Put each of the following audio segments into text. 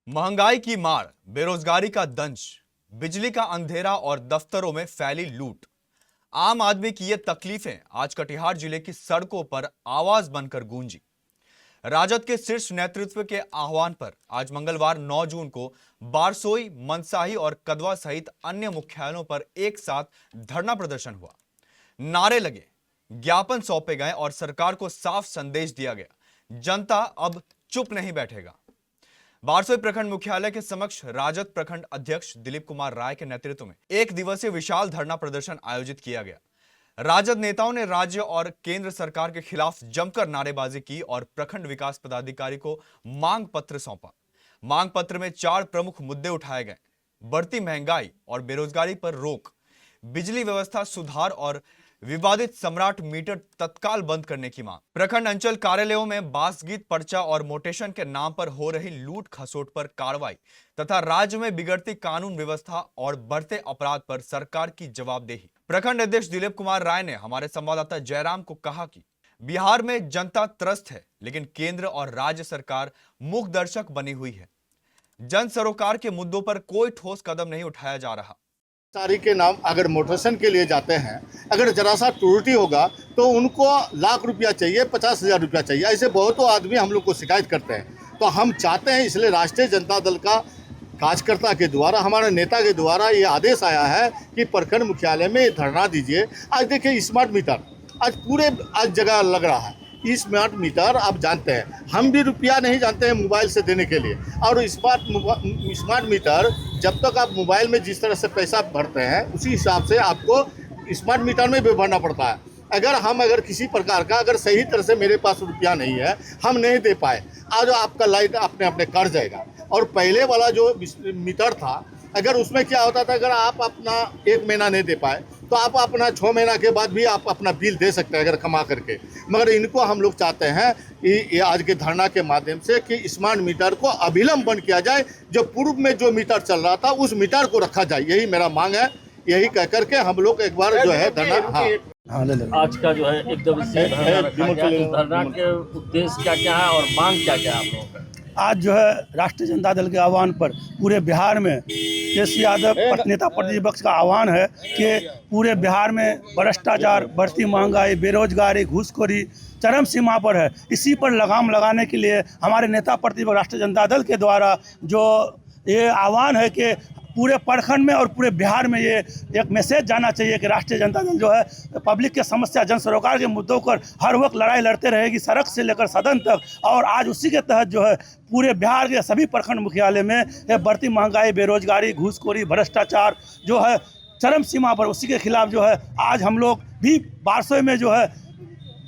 महंगाई की मार, बेरोजगारी का दंश, बिजली का अंधेरा और दफ्तरों में फैली लूट। आम आदमी की ये तकलीफें आज कटिहार जिले की सड़कों पर आवाज बनकर गूंजी। राजद के शीर्ष नेतृत्व के आह्वान पर आज मंगलवार 9 जून को बारसोई, मनसाही और कदवा सहित अन्य मुख्यालयों पर एक साथ धरना प्रदर्शन हुआ। नारे लगे, ज्ञापन सौंपे गए और सरकार को साफ संदेश दिया गया, जनता अब चुप नहीं बैठेगा। बारसोई प्रखंड मुख्यालय के समक्ष राजद प्रखंड अध्यक्ष दिलीप कुमार राय के नेतृत्व में एक दिवसीय विशाल धरना प्रदर्शन आयोजित किया गया। राजद नेताओं ने राज्य और केंद्र सरकार के खिलाफ जमकर नारेबाजी की और प्रखंड विकास पदाधिकारी को मांग पत्र सौंपा। मांग पत्र में 4 प्रमुख मुद्दे उठाए गए: बढ़ती महंगाई और बेरोजगारी पर रोक, बिजली व्यवस्था सुधार और विवादित सम्राट मीटर तत्काल बंद करने की मांग। प्रखंड अंचल कार्यालयों में बासगीत पर्चा और मोटेशन के नाम पर हो रही लूट खसोट पर कार्रवाई तथा राज्य में बिगड़ती कानून व्यवस्था और बढ़ते अपराध पर सरकार की जवाबदेही। प्रखंड अध्यक्ष दिलीप कुमार राय ने हमारे संवाददाता जयराम को कहा कि बिहार में जनता त्रस्त है, लेकिन केंद्र और राज्य सरकार मूक दर्शक बनी हुई है। जन सरोकार के मुद्दों पर कोई ठोस कदम नहीं उठाया जा रहा। तारीख के नाम अगर मोटेशन के लिए जाते हैं, अगर जरा सा त्रुटि होगा तो उनको लाख रुपया चाहिए, 50,000 रुपया चाहिए। ऐसे बहुतों आदमी हम लोग को शिकायत करते हैं। तो हम चाहते हैं, इसलिए राष्ट्रीय जनता दल का कार्यकर्ता के द्वारा, हमारे नेता के द्वारा ये आदेश आया है कि प्रखंड मुख्यालय में धरना दीजिए। आज देखिए, स्मार्ट मीटर आज पूरे जगह लग रहा है। स्मार्ट मीटर आप जानते हैं, हम भी रुपया नहीं जानते हैं मोबाइल से देने के लिए। और स्मार्ट मीटर जब तक आप मोबाइल में जिस तरह से पैसा भरते हैं, उसी हिसाब से आपको स्मार्ट मीटर में भी भरना पड़ता है। अगर किसी प्रकार का अगर सही तरह से मेरे पास रुपया नहीं है, हम नहीं दे पाए, आज आपका लाइट अपने अपने कट जाएगा। और पहले वाला जो मीटर था, अगर उसमें क्या होता था, अगर आप अपना 1 महीना नहीं दे पाए तो आप अपना 6 महीना के बाद भी आप अपना बिल दे सकते हैं, अगर कमा करके। मगर इनको हम लोग चाहते हैं ये आज के धरना के माध्यम से कि स्मार्ट मीटर को अविलंब बंद किया जाए। जो पूर्व में जो मीटर चल रहा था, उस मीटर को रखा जाए, यही मेरा मांग है। यही कह करके हम लोग एक बार जो है धरना आज का जो है एकदम धरना के उद्देश्य क्या क्या है और मांग क्या क्या है आप लोगों का? आज जो है राष्ट्रीय जनता दल के आह्वान पर पूरे बिहार में केसी यादव नेता प्रतिपक्ष का आह्वान है कि पूरे बिहार में भ्रष्टाचार, बढ़ती महंगाई, बेरोजगारी, घूसखोरी चरम सीमा पर है। इसी पर लगाम लगाने के लिए हमारे नेता प्रतिपक्ष राष्ट्रीय जनता दल के द्वारा जो ये आह्वान है कि पूरे प्रखंड में और पूरे बिहार में ये एक मैसेज जाना चाहिए कि राष्ट्रीय जनता दल जो है पब्लिक के समस्या, जन सरोकार के मुद्दों पर हर वक्त लड़ाई लड़ते रहेगी, सड़क से लेकर सदन तक। और आज उसी के तहत जो है पूरे बिहार के सभी प्रखंड मुख्यालय में ये बढ़ती महंगाई, बेरोजगारी, घूसखोरी, भ्रष्टाचार जो है चरम सीमा पर, उसी के खिलाफ जो है आज हम लोग भी बारसोई में जो है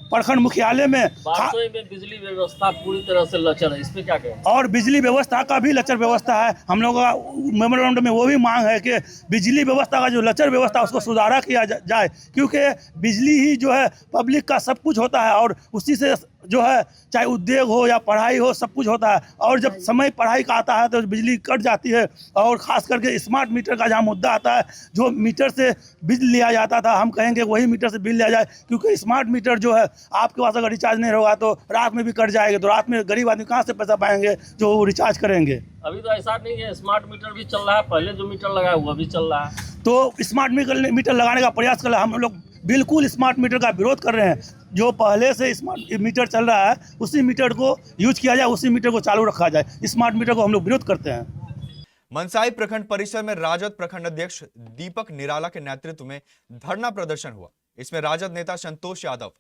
प्रखंड मुख्यालय में बिजली व्यवस्था पूरी तरह से लचर है, इस पे क्या कहें? और बिजली व्यवस्था का भी लचर व्यवस्था है। हम लोगों का मेमोरेंडम में वो भी मांग है कि बिजली व्यवस्था का जो लचर व्यवस्था उसको सुधारा किया जाए, क्योंकि बिजली ही जो है पब्लिक का सब कुछ होता है और उसी से जो है चाहे उद्योग हो या पढ़ाई हो, सब कुछ होता है। और जब समय पढ़ाई का आता है तो बिजली कट जाती है। और ख़ास करके स्मार्ट मीटर का जहाँ मुद्दा आता है, जो मीटर से बिल लिया जाता था, हम कहेंगे वही मीटर से बिल लिया जाए, क्योंकि स्मार्ट मीटर जो है आपके पास अगर रिचार्ज नहीं होगा तो रात में भी कट जाएगा। तो रात में गरीब आदमी कहाँ से पैसा पाएंगे जो वो रिचार्ज करेंगे? अभी तो ऐसा नहीं है, स्मार्ट मीटर भी चल रहा है, पहले जो मीटर लगाया हुआ भी चल रहा है। तो स्मार्ट मीटर लगाने का प्रयास कर रहे हैं। हम लोग बिल्कुल स्मार्ट मीटर का विरोध कर रहे हैं। जो पहले से स्मार्ट मीटर चल रहा है उसी मीटर को यूज किया जाए, उसी मीटर को चालू रखा जाए। स्मार्ट मीटर को हम लोग विरोध करते हैं। मनसाही प्रखंड परिसर में राजद प्रखंड अध्यक्ष दीपक निराला के नेतृत्व में धरना प्रदर्शन हुआ। इसमें राजद नेता संतोष यादव,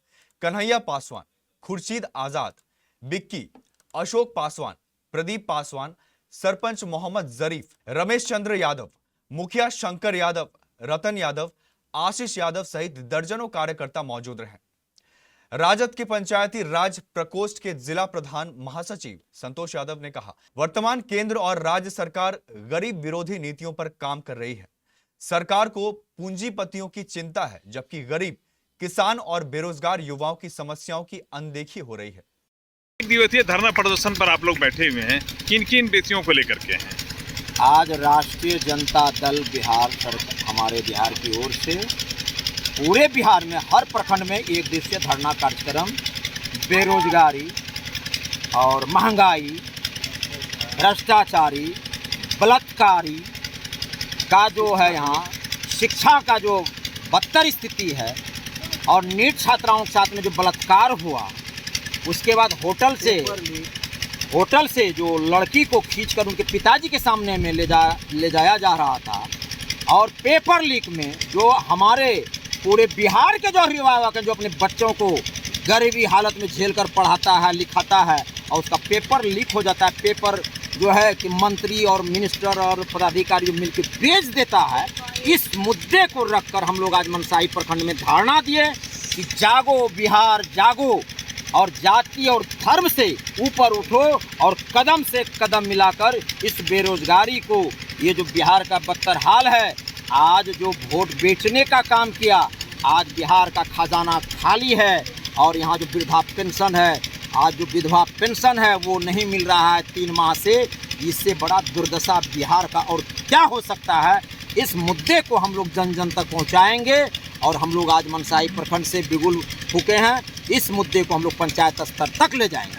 कन्हैया पासवान, खुर्शीद आजाद, बिक्की, अशोक पासवान, प्रदीप पासवान, सरपंच मोहम्मद जरीफ, रमेश चंद्र यादव, मुखिया शंकर यादव, रतन यादव, आशीष यादव सहित दर्जनों कार्यकर्ता मौजूद रहे। राजद के पंचायती राज प्रकोष्ठ के जिला प्रधान महासचिव संतोष यादव ने कहा, वर्तमान केंद्र और राज्य सरकार गरीब विरोधी नीतियों पर काम कर रही है। सरकार को पूंजीपतियों की चिंता है, जबकि गरीब, किसान और बेरोजगार युवाओं की समस्याओं की अनदेखी हो रही है। एक दिवसीय धरना प्रदर्शन पर आप लोग बैठे हुए हैं, किन किन विषयों को लेकर के हैं? आज राष्ट्रीय जनता दल बिहार हमारे बिहार की ओर से पूरे बिहार में हर प्रखंड में एक दिवसीय धरना कार्यक्रम बेरोजगारी और महंगाई भ्रष्टाचारी, बलात्कारी का जो है यहाँ शिक्षा का जो बदतर स्थिति है और नीट छात्राओं के साथ में जो बलात्कार हुआ, उसके बाद होटल से जो लड़की को खींचकर उनके पिताजी के सामने में ले जाया जा रहा था, और पेपर लीक में जो हमारे पूरे बिहार के जो अभिभावक हैं जो अपने बच्चों को गरीबी हालत में झेल कर पढ़ाता है, लिखाता है, और उसका पेपर लीक हो जाता है, पेपर जो है कि मंत्री और मिनिस्टर और पदाधिकारी मिलकर बेच देता है। इस मुद्दे को रखकर हम लोग आज मनसाही प्रखंड में धारणा दिए कि जागो बिहार जागो, और जाति और धर्म से ऊपर उठो और कदम से कदम मिलाकर इस बेरोजगारी को, ये जो बिहार का बदतर हाल है, आज जो वोट बेचने का काम किया, आज बिहार का खजाना खाली है, और यहाँ जो वृद्धा पेंशन है, आज जो विधवा पेंशन है वो नहीं मिल रहा है 3 माह से। इससे बड़ा दुर्दशा बिहार का और क्या हो सकता है। इस मुद्दे को हम लोग जन जन तक पहुँचाएंगे, और हम लोग आज मनसाही प्रखंड से बिगुल फूके हैं। इस मुद्दे को हम लोग पंचायत स्तर तक ले जाएंगे।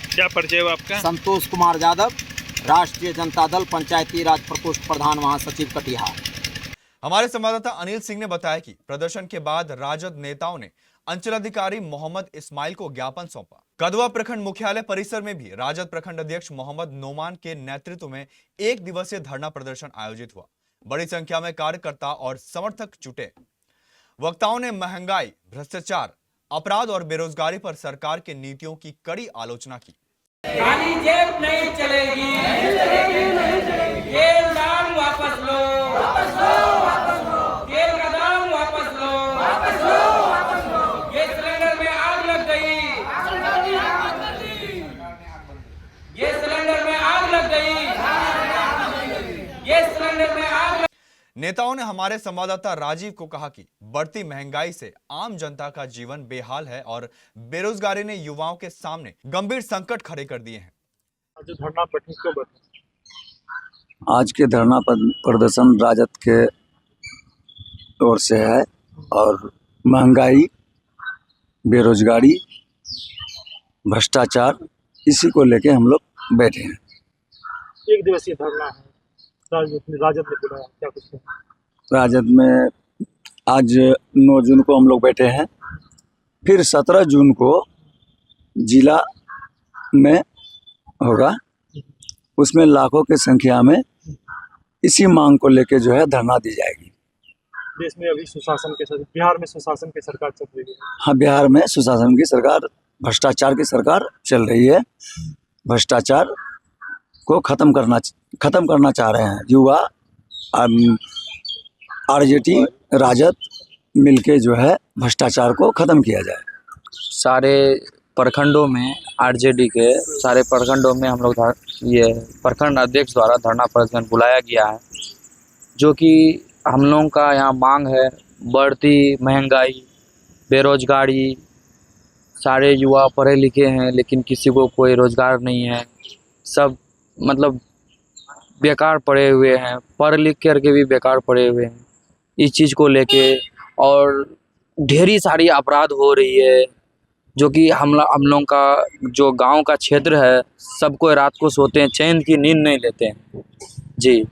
क्या परिचय है आपका? संतोष कुमार यादव, राष्ट्रीय जनता दल पंचायती राज प्रकोष्ठ प्रधान महासचिव कटिहार। हमारे संवाददाता अनिल सिंह ने बताया कि प्रदर्शन के बाद राजद नेताओं ने अंचलाधिकारी मोहम्मद इस्माइल को ज्ञापन सौंपा। कदवा प्रखंड मुख्यालय परिसर में भी राजद प्रखंड अध्यक्ष मोहम्मद नोमान के नेतृत्व में 1 दिवसीय धरना प्रदर्शन आयोजित हुआ। बड़ी संख्या में कार्यकर्ता और समर्थक जुटे। वक्ताओं ने महंगाई, भ्रष्टाचार, अपराध और बेरोजगारी पर सरकार की नीतियों की कड़ी आलोचना की। खाली जेब नहीं चलेगी, तेल दाम वापस लो, तेल का दाम वापस लो, गैस सिलेंडर में आग लग गई, गैस सिलेंडर में आग लग गई, गैस सिलेंडर में आग लग। नेताओं ने हमारे संवाददाता राजीव को कहा कि बढ़ती महंगाई से आम जनता का जीवन बेहाल है और बेरोजगारी ने युवाओं के सामने गंभीर संकट खड़े कर दिए हैं। आज के धरना प्रदर्शन राजद के ओर से है, और महंगाई, बेरोजगारी, भ्रष्टाचार, इसी को लेके हम लोग बैठे हैं। 1 दिवसीय धरना है, राजद ने बुलाया, क्या कुछ है? राजद में आज 9 जून को हम लोग बैठे हैं, फिर 17 जून को जिला में होगा, उसमें लाखों की संख्या में इसी मांग को लेके जो है धरना दी जाएगी। देश में अभी सुशासन के साथ, बिहार में सुशासन की सरकार चल रही है। हाँ, बिहार में सुशासन की सरकार, भ्रष्टाचार की सरकार चल रही है। भ्रष्टाचार को खत्म करना चाह रहे हैं युवा, आरजेडी, राजद मिलके जो है भ्रष्टाचार को खत्म किया जाए। सारे प्रखंडों में आरजेडी के सारे प्रखंडों में हम लोग ये प्रखंड अध्यक्ष द्वारा धरना प्रदर्शन बुलाया गया है, जो कि हम लोगों का यहाँ मांग है बढ़ती महंगाई, बेरोजगारी। सारे युवा पढ़े लिखे हैं लेकिन किसी को कोई रोज़गार नहीं है, सब मतलब बेकार पड़े हुए हैं, पढ़ लिख करके भी बेकार पड़े हुए हैं। इस चीज़ को लेके और ढेरी सारी अपराध हो रही है, जो कि हम लोगों का जो गांव का क्षेत्र है, सबको रात को सोते हैं, चैन की नींद नहीं लेते हैं जी।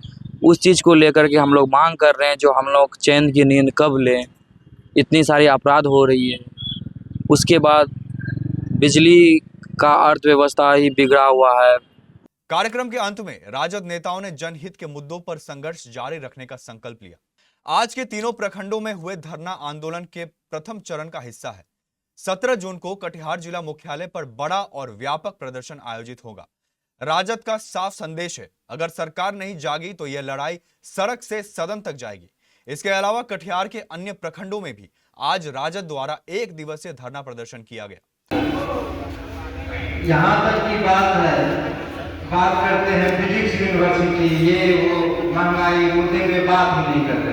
उस चीज़ को लेकर के हम लोग मांग कर रहे हैं, जो हम लोग चैन की नींद कब लें, इतनी सारी अपराध हो रही है। उसके बाद बिजली का अर्थव्यवस्था ही बिगड़ा हुआ है। कार्यक्रम के अंत में राजद नेताओं ने जनहित के मुद्दों पर संघर्ष जारी रखने का संकल्प लिया। आज के तीनों प्रखंडों में हुए धरना आंदोलन के प्रथम चरण का हिस्सा है। 17 जून को कटिहार जिला मुख्यालय पर बड़ा और व्यापक प्रदर्शन आयोजित होगा। राजद का साफ संदेश है, अगर सरकार नहीं जागी तो यह लड़ाई सड़क से सदन तक जाएगी। इसके अलावा कटिहार के अन्य प्रखंडों में भी आज राजद द्वारा 1 दिवसीय धरना प्रदर्शन किया गया। यहाँ तक की बात करते हैं फिजिक्स यूनिवर्सिटी, ये वो महंगाई मुद्दे पे बात ही नहीं करते।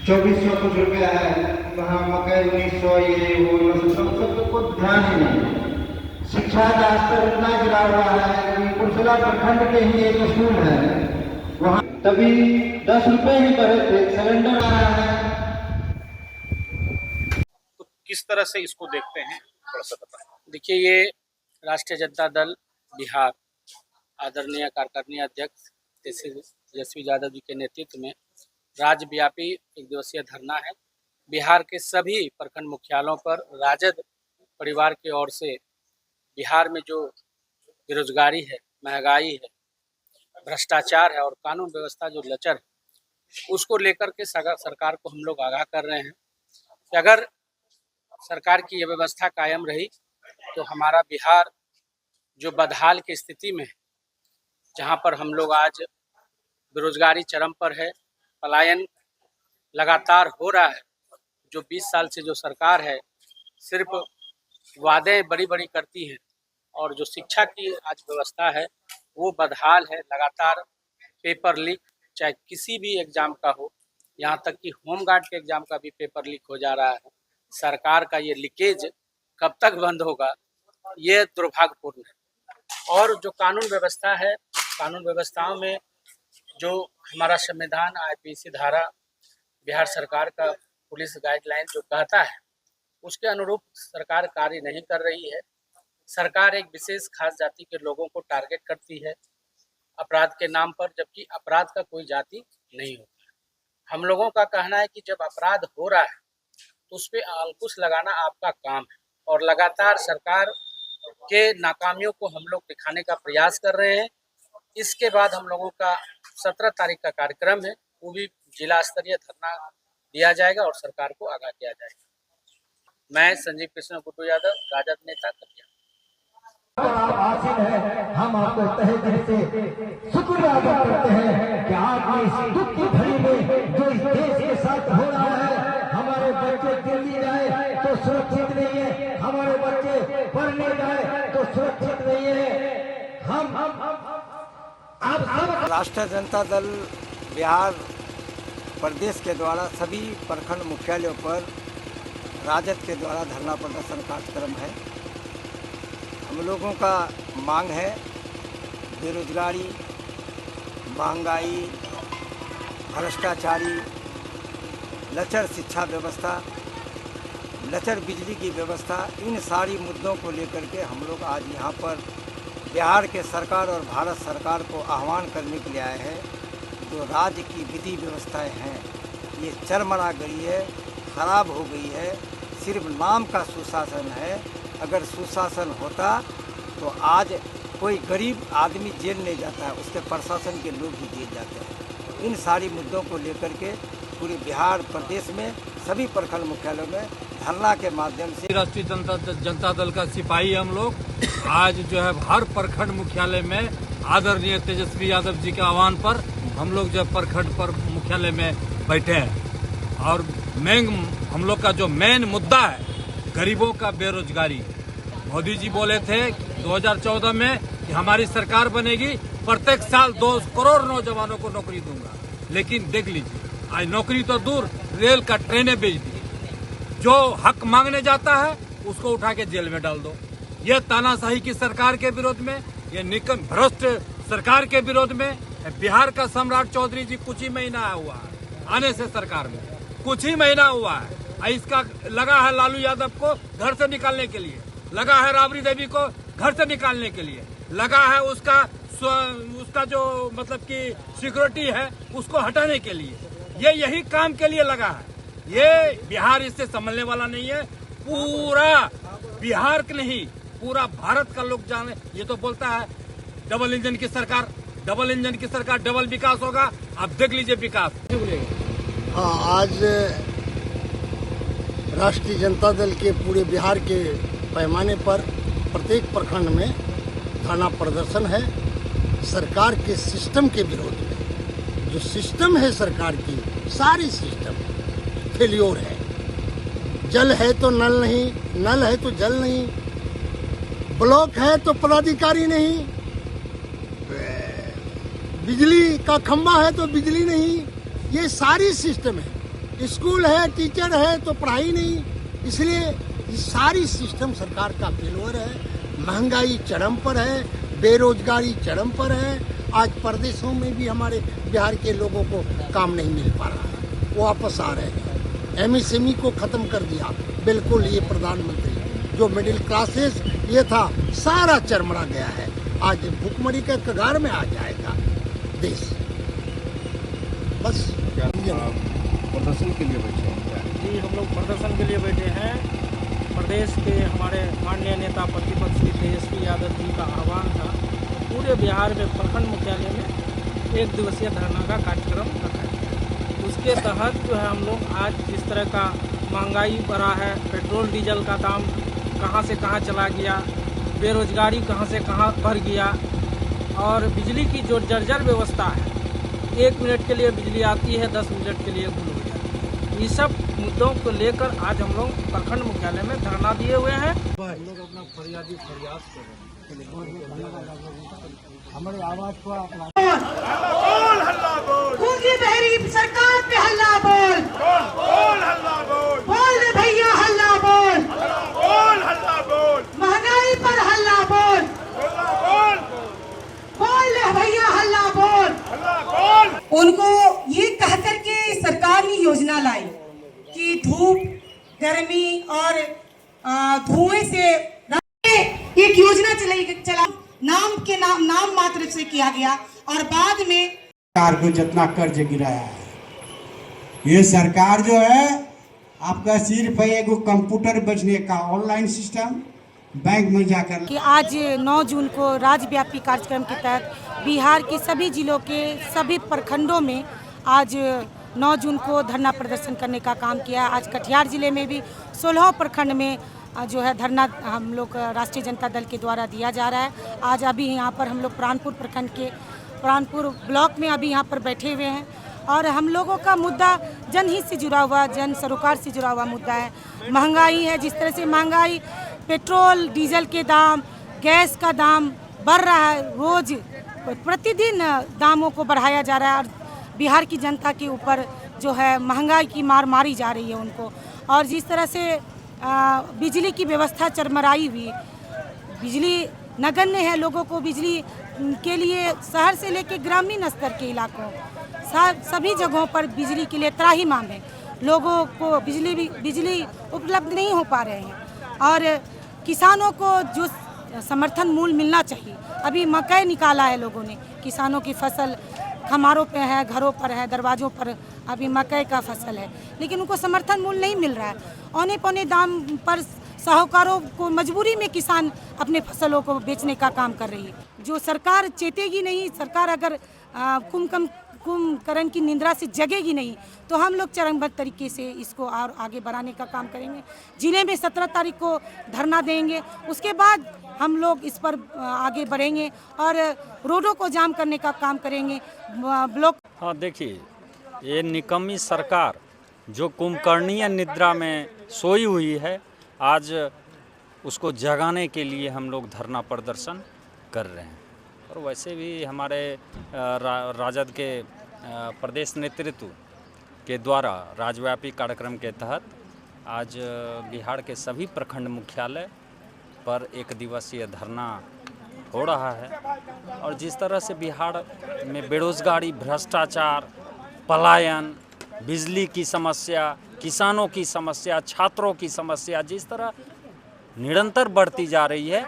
2400 कुछ रुपया है, वहाँ मकई 1900, ये वो सबको ध्यान ही नहीं। शिक्षा का स्तर इतना गिरा हुआ है कि कुर्सला प्रखंड के ही एक स्कूल है, वहाँ तभी 10 रुपए ही बढ़े थे, सिलेंडर आ रहा है। तो किस तरह से इसको देखते हैं, थोड़ा सा बताएं। देखिए, ये राष्ट्रीय जनता दल बिहार आदरणीय कार्यकारिणी अध्यक्ष तेजस्वी यादव जी के नेतृत्व में राज्यव्यापी एक दिवसीय धरना है। बिहार के सभी प्रखंड मुख्यालयों पर राजद परिवार की ओर से बिहार में जो बेरोजगारी है, महंगाई है, भ्रष्टाचार है और कानून व्यवस्था जो लचर है, उसको लेकर के सरकार को हम लोग आगाह कर रहे हैं कि अगर सरकार की यह व्यवस्था कायम रही तो हमारा बिहार जो बदहाल की स्थिति में है, जहां पर हम लोग आज बेरोजगारी चरम पर है, पलायन लगातार हो रहा है, जो 20 साल से जो सरकार है सिर्फ वादे बड़ी बड़ी करती है और जो शिक्षा की आज व्यवस्था है वो बदहाल है। लगातार पेपर लीक, चाहे किसी भी एग्जाम का हो, यहाँ तक कि होमगार्ड के एग्जाम का भी पेपर लीक हो जा रहा है। सरकार का ये लीकेज कब तक बंद होगा, ये दुर्भाग्यपूर्ण है। और जो कानून व्यवस्था है, कानून व्यवस्थाओं में जो हमारा संविधान, आईपीसी धारा, बिहार सरकार का पुलिस गाइडलाइन जो कहता है उसके अनुरूप सरकार कार्य नहीं कर रही है। सरकार एक विशेष खास जाति के लोगों को टारगेट करती है अपराध के नाम पर, जबकि अपराध का कोई जाति नहीं होता। हम लोगों का कहना है कि जब अपराध हो रहा है तो उस पर अंकुश लगाना आपका काम है और लगातार सरकार के नाकामियों को हम लोग दिखाने का प्रयास कर रहे हैं। इसके बाद हम लोगों का 17 तारीख का कार्यक्रम है, वो भी जिला स्तरीय धरना दिया जाएगा और सरकार को आगाह किया जाएगा। मैं संजीव कृष्ण गुड्डू यादव, राजद नेता, कटिहार। हम आपको तहे दिल से शुक्र अदा करते हैं कि आपने इस दुख की घड़ी में जो इस देश के साथ हो रहा है, हमारे बच्चे दिल्ली जाए तो सुरक्षित नहीं है, हमारे बच्चे पढ़ने जाए तो सुरक्षित नहीं है। हम आप सब राष्ट्रीय जनता दल बिहार प्रदेश के द्वारा सभी प्रखंड मुख्यालयों पर राजद के द्वारा धरना प्रदर्शन कार्यक्रम है। हम लोगों का मांग है बेरोजगारी, महंगाई, भ्रष्टाचारी, लचर शिक्षा व्यवस्था, लचर बिजली की व्यवस्था, इन सारी मुद्दों को लेकर के हम लोग आज यहाँ पर बिहार के सरकार और भारत सरकार को आह्वान करने के लिए आए हैं। जो राज्य की विधि व्यवस्थाएं हैं ये चरमरा गई है, खराब हो गई है। सिर्फ नाम का सुशासन है। अगर सुशासन होता तो आज कोई गरीब आदमी जेल नहीं जाता है, उसके प्रशासन के लोग ही जेल जाते हैं। इन सारी मुद्दों को लेकर के पूरे बिहार प्रदेश में सभी प्रखंड मुख्यालयों में धरना के माध्यम से राष्ट्रीय जनता दल का सिपाही हम लोग आज जो है हर प्रखंड मुख्यालय में आदरणीय तेजस्वी यादव जी के आह्वान पर हम लोग जो प्रखंड पर मुख्यालय में बैठे हैं और हम लोग का जो मेन मुद्दा है गरीबों का बेरोजगारी। मोदी जी बोले थे 2014 में कि हमारी सरकार बनेगी, प्रत्येक साल 2 करोड़ नौजवानों को नौकरी दूंगा, लेकिन देख लीजिए आज नौकरी तो दूर, रेल का ट्रेनें बेच दी। जो हक मांगने जाता है उसको उठा के जेल में डाल दो। यह तानाशाही की सरकार के विरोध में, यह निकम भ्रष्ट सरकार के विरोध में बिहार का सम्राट चौधरी जी कुछ ही महीना हुआ है आने से सरकार में, कुछ ही महीना हुआ है। इसका लगा है लालू यादव को घर से निकालने के लिए, लगा है राबड़ी देवी को घर से निकालने के लिए, लगा है उसका जो मतलब कि सिक्योरिटी है उसको हटाने के लिए। ये यही काम के लिए लगा है। ये बिहार इससे संभलने वाला नहीं है। पूरा बिहार के नहीं, पूरा भारत का लोग जाने। ये तो बोलता है डबल इंजन की सरकार, डबल इंजन की सरकार, डबल विकास होगा। आप देख लीजिए विकास। हाँ, आज राष्ट्रीय जनता दल के पूरे बिहार के पैमाने पर प्रत्येक प्रखंड में धरना प्रदर्शन है सरकार के सिस्टम के विरोध में। जो सिस्टम है सरकार की, सारी सिस्टम फेल्योर है। जल है तो नल नहीं, नल है तो जल नहीं, ब्लॉक है तो पदाधिकारी नहीं, बिजली का खंभा है तो बिजली नहीं। ये सारी सिस्टम है। स्कूल है, टीचर है तो पढ़ाई नहीं। इसलिए ये सारी सिस्टम सरकार का फेल्योर है। महंगाई चरम पर है, बेरोजगारी चरम पर है। आज प्रदेशों में भी हमारे बिहार के लोगों को काम नहीं मिल पा रहा है, वो वापस आ रहे हैं। एमएसएमई को ख़त्म कर दिया। बिल्कुल, ये प्रधानमंत्री जो मिडिल क्लासेस ये था सारा चरमरा गया है। आज भुखमरी के कगार में आ जाएगा देश। बस प्रदर्शन के लिए बैठे हैं जी, हम लोग प्रदर्शन के लिए बैठे हैं। प्रदेश के हमारे माननीय नेता प्रतिपक्ष श्री तेजस्वी यादव जी का आह्वान था, पूरे बिहार में प्रखंड मुख्यालय में 1 दिवसीय धरना का कार्यक्रम रखा गया। उसके तहत जो है हम लोग आज जिस तरह का महंगाई बढ़ा है, पेट्रोल डीजल का दाम कहां से कहां चला गया, बेरोजगारी कहां से कहां बढ़ गया, और बिजली की जो जर्जर व्यवस्था है, 1 मिनट के लिए बिजली आती है, 10 मिनट के लिए गुल हो जाती है। ये सब मुद्दों को लेकर आज हम लोग प्रखंड मुख्यालय में धरना दिए हुए हैं। हम लोग अपना फरियादी प्रयास कर रहे हैं। हमारी आवाज को सरकार पे हल्ला बोल, बोल रे भैया हल्ला बोल, महंगाई पर हल्ला बोल, बोल रे भैया हल्ला बोल। उनको ये कहकर के सरकार ने योजना लाई कि धूप, गर्मी और धुएं से एक योजना चला, नाम मात्र से किया गया, और बाद में सरकार को जितना कर्ज गिराया है, ये सरकार जो है आपका सिर्फ एगो कंप्यूटर बेचने का ऑनलाइन सिस्टम बैंक में जाकर कि आज 9 जून को राज्यव्यापी कार्यक्रम के तहत बिहार के सभी जिलों के सभी प्रखंडों में आज 9 जून को धरना प्रदर्शन करने का काम किया। आज कटिहार जिले में भी 16 प्रखंड में जो है धरना हम लोग राष्ट्रीय जनता दल के द्वारा दिया जा रहा है। आज अभी यहाँ पर हम लोग प्राणपुर प्रखंड के प्राणपुर ब्लॉक में अभी यहाँ पर बैठे हुए हैं, और हम लोगों का मुद्दा जनहित से जुड़ा हुआ, जन सरोकार से जुड़ा हुआ मुद्दा है। महंगाई है, जिस तरह से महंगाई, पेट्रोल डीजल के दाम, गैस का दाम बढ़ रहा है, रोज प्रतिदिन दामों को बढ़ाया जा रहा है, और बिहार की जनता के ऊपर जो है महंगाई की मार मारी जा रही है उनको। और जिस तरह से बिजली की व्यवस्था चरमराई हुई, बिजली नगण्य है, लोगों को बिजली के लिए शहर से लेकर ग्रामीण स्तर के इलाकों सभी जगहों पर बिजली के लिए त्राहिमाम है, लोगों को बिजली उपलब्ध नहीं हो पा रहे हैं। और किसानों को जो समर्थन मूल्य मिलना चाहिए, अभी मकई निकाला है लोगों ने, किसानों की फसल खमारों पे है, घरों पर है, दरवाजों पर अभी मकई का फसल है, लेकिन उनको समर्थन मूल्य नहीं मिल रहा है। औने पौने दाम पर साहूकारों को मजबूरी में किसान अपने फसलों को बेचने का काम कर रही है। जो सरकार चेतेगी नहीं, सरकार अगर कुंभकर्ण की निंद्रा से जगेगी नहीं, तो हम लोग चरणबद्ध तरीके से इसको और आगे बढ़ाने का काम करेंगे। जिले में 17 तारीख को धरना देंगे, उसके बाद हम लोग इस पर आगे बढ़ेंगे और रोडों को जाम करने का काम करेंगे, ब्लॉक। हाँ, देखिए, ये निकम्मी सरकार जो कुंभकर्णीय निद्रा में सोई हुई है, आज उसको जगाने के लिए हम लोग धरना प्रदर्शन कर रहे हैं। और वैसे भी हमारे राजद के प्रदेश नेतृत्व के द्वारा राज्यव्यापी कार्यक्रम के तहत आज बिहार के सभी प्रखंड मुख्यालय पर 1 दिवसीय धरना हो रहा है। और जिस तरह से बिहार में बेरोजगारी, भ्रष्टाचार, पलायन, बिजली की समस्या, किसानों की समस्या, छात्रों की समस्या जिस तरह निरंतर बढ़ती जा रही है,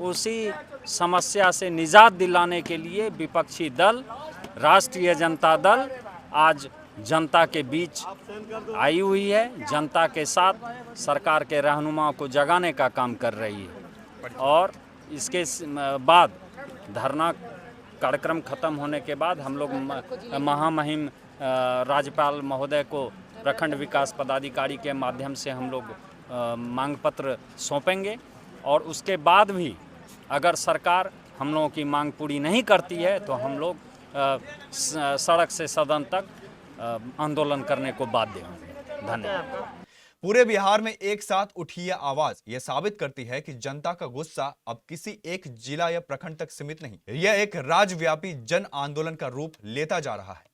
उसी समस्या से निजात दिलाने के लिए विपक्षी दल राष्ट्रीय जनता दल आज जनता के बीच आई हुई है, जनता के साथ सरकार के रहनुमाओं को जगाने का काम कर रही है। और इसके बाद धरना कार्यक्रम खत्म होने के बाद हम लोग महामहिम राज्यपाल महोदय को प्रखंड विकास पदाधिकारी के माध्यम से हम लोग मांग पत्र सौंपेंगे। और उसके बाद भी अगर सरकार हम लोगों की मांग पूरी नहीं करती है तो हम लोग सड़क से सदन तक आंदोलन करने को बाध्य होंगे। धन्यवाद। पूरे बिहार में एक साथ उठी यह आवाज यह साबित करती है कि जनता का गुस्सा अब किसी एक जिला या प्रखंड तक सीमित नहीं, यह एक राज्यव्यापी जन आंदोलन का रूप लेता जा रहा है।